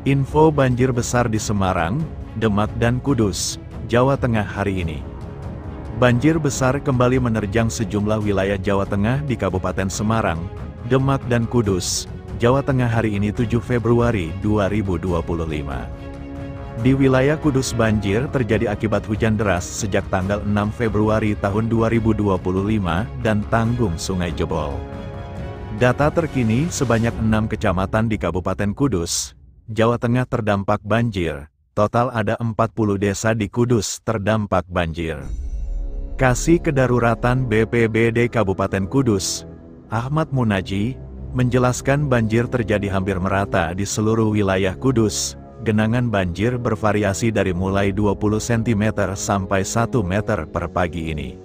Info banjir besar di Semarang, Demak dan Kudus, Jawa Tengah hari ini. Banjir besar kembali menerjang sejumlah wilayah Jawa Tengah di Kabupaten Semarang, Demak dan Kudus, Jawa Tengah hari ini 7 Februari 2025. Di wilayah Kudus banjir terjadi akibat hujan deras sejak tanggal 6 Februari tahun 2025 dan tanggul sungai jebol. Data terkini sebanyak 6 kecamatan di Kabupaten Kudus, Jawa Tengah terdampak banjir, total ada 40 desa di Kudus terdampak banjir. Kasih Kedaruratan BPBD Kabupaten Kudus, Ahmad Munaji, menjelaskan banjir terjadi hampir merata di seluruh wilayah Kudus. Genangan banjir bervariasi dari mulai 20 cm sampai 1 meter per pagi ini.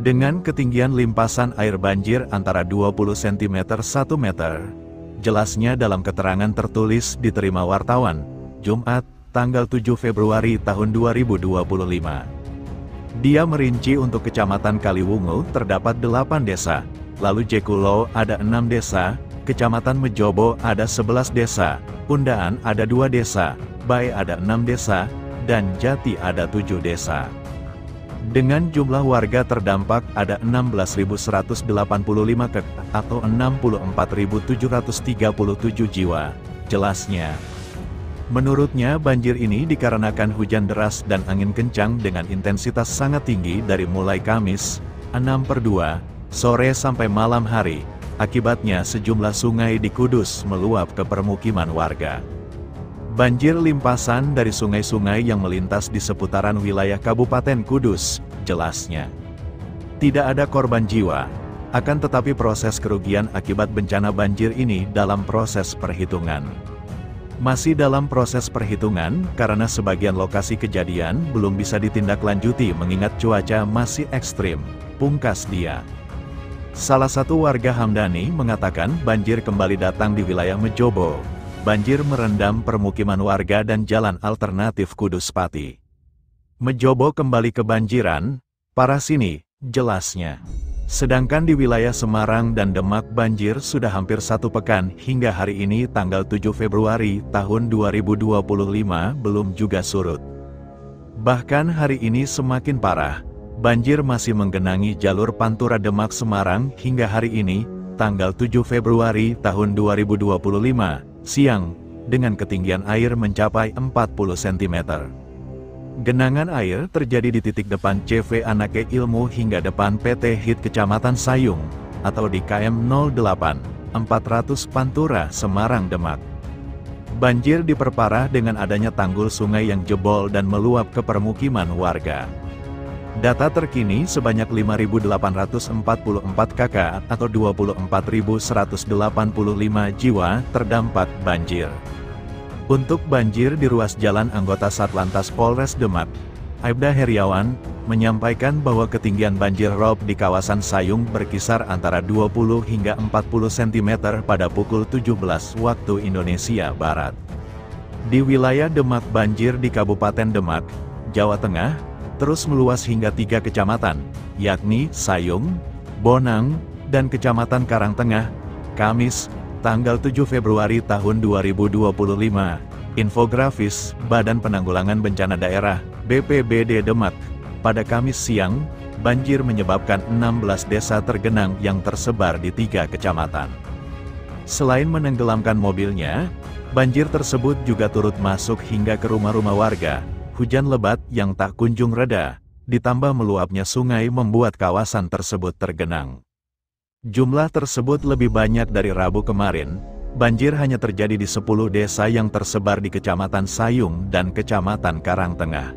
Dengan ketinggian limpasan air banjir antara 20 cm 1 meter, jelasnya dalam keterangan tertulis diterima wartawan, Jumat, tanggal 7 Februari tahun 2025. Dia merinci untuk Kecamatan Kaliwungu terdapat 8 desa, lalu Jekulo ada 6 desa, Kecamatan Mejobo ada 11 desa, Undaan ada 2 desa, Bae ada 6 desa, dan Jati ada 7 desa. Dengan jumlah warga terdampak ada 16.185 atau 64.737 jiwa, jelasnya. Menurutnya banjir ini dikarenakan hujan deras dan angin kencang dengan intensitas sangat tinggi dari mulai Kamis, 6/2, sore sampai malam hari. Akibatnya sejumlah sungai di Kudus meluap ke permukiman warga. Banjir limpasan dari sungai-sungai yang melintas di seputaran wilayah Kabupaten Kudus, jelasnya. Tidak ada korban jiwa, akan tetapi proses kerugian akibat bencana banjir ini dalam proses perhitungan. Masih dalam proses perhitungan karena sebagian lokasi kejadian belum bisa ditindaklanjuti mengingat cuaca masih ekstrim, pungkas dia. Salah satu warga Hamdani mengatakan banjir kembali datang di wilayah Mejobo. Banjir merendam permukiman warga dan jalan alternatif Kudus Pati. Mejobo kembali kebanjiran, parah sini, jelasnya. Sedangkan di wilayah Semarang dan Demak banjir sudah hampir 1 pekan hingga hari ini tanggal 7 Februari tahun 2025 belum juga surut. Bahkan hari ini semakin parah, banjir masih menggenangi jalur Pantura Demak Semarang hingga hari ini, tanggal 7 Februari tahun 2025. Siang, dengan ketinggian air mencapai 40 cm. Genangan air terjadi di titik depan CV Anake Ilmu hingga depan PT HIT Kecamatan Sayung, atau di KM 08, 400 Pantura, Semarang, Demak. Banjir diperparah dengan adanya tanggul sungai yang jebol dan meluap ke permukiman warga. Data terkini sebanyak 5.844 kakak atau 24.185 jiwa terdampak banjir. Untuk banjir di ruas jalan anggota Satlantas Polres Demak, Aibda Heriawan, menyampaikan bahwa ketinggian banjir rob di kawasan Sayung berkisar antara 20 hingga 40 cm pada pukul 17 waktu Indonesia Barat. Di wilayah Demak banjir di Kabupaten Demak, Jawa Tengah, terus meluas hingga 3 kecamatan, yakni Sayung, Bonang, dan Kecamatan Karangtengah, Kamis, tanggal 7 Februari tahun 2025. Infografis Badan Penanggulangan Bencana Daerah, BPBD Demak, pada Kamis siang, banjir menyebabkan 16 desa tergenang yang tersebar di 3 kecamatan. Selain menenggelamkan mobilnya, banjir tersebut juga turut masuk hingga ke rumah-rumah warga. Hujan lebat yang tak kunjung reda, ditambah meluapnya sungai membuat kawasan tersebut tergenang. Jumlah tersebut lebih banyak dari Rabu kemarin. Banjir hanya terjadi di 10 desa yang tersebar di Kecamatan Sayung dan Kecamatan Karangtengah.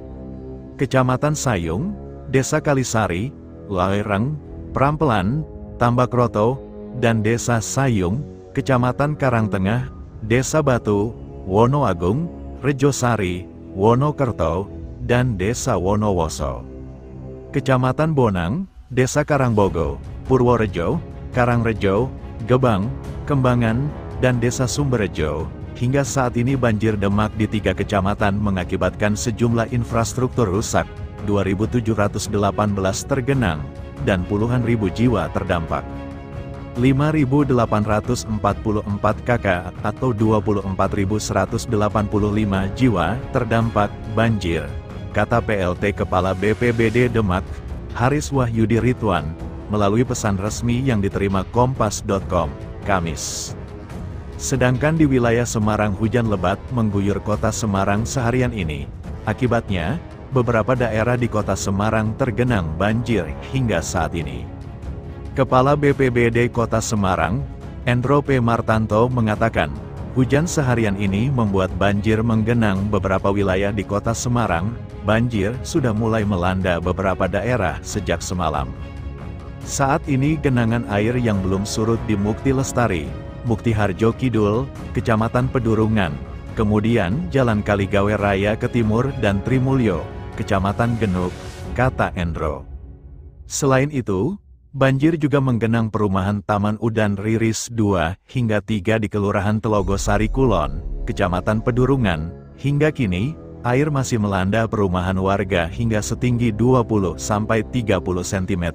Kecamatan Sayung, Desa Kalisari, Laireng, Prampelan, Tambakroto, dan Desa Sayung, Kecamatan Karangtengah, Desa Batu, Wonoagung, Rejosari, Wonokerto, dan Desa Wonowoso. Kecamatan Bonang, Desa Karangbogo, Purworejo, Karangrejo, Gebang, Kembangan, dan Desa Sumberjo. Hingga saat ini banjir Demak di 3 kecamatan mengakibatkan sejumlah infrastruktur rusak, 2.718 tergenang, dan puluhan ribu jiwa terdampak. 5.844 kakak atau 24.185 jiwa terdampak banjir, kata PLT Kepala BPBD Demak, Haris Wahyudi Ridwan, melalui pesan resmi yang diterima Kompas.com, Kamis. Sedangkan di wilayah Semarang hujan lebat mengguyur kota Semarang seharian ini. Akibatnya, beberapa daerah di kota Semarang tergenang banjir hingga saat ini. Kepala BPBD Kota Semarang, Endro P. Martanto mengatakan, hujan seharian ini membuat banjir menggenang beberapa wilayah di Kota Semarang. Banjir sudah mulai melanda beberapa daerah sejak semalam. Saat ini genangan air yang belum surut di Mukti Lestari, Mukti Harjo Kidul, Kecamatan Pedurungan, kemudian Jalan Kaligawe Raya ke timur dan Trimulyo, Kecamatan Genuk, kata Endro. Selain itu, banjir juga menggenang perumahan Taman Udan Riris 2 hingga 3 di Kelurahan Telogosari Kulon, Kecamatan Pedurungan. Hingga kini, air masih melanda perumahan warga hingga setinggi 20–30 cm.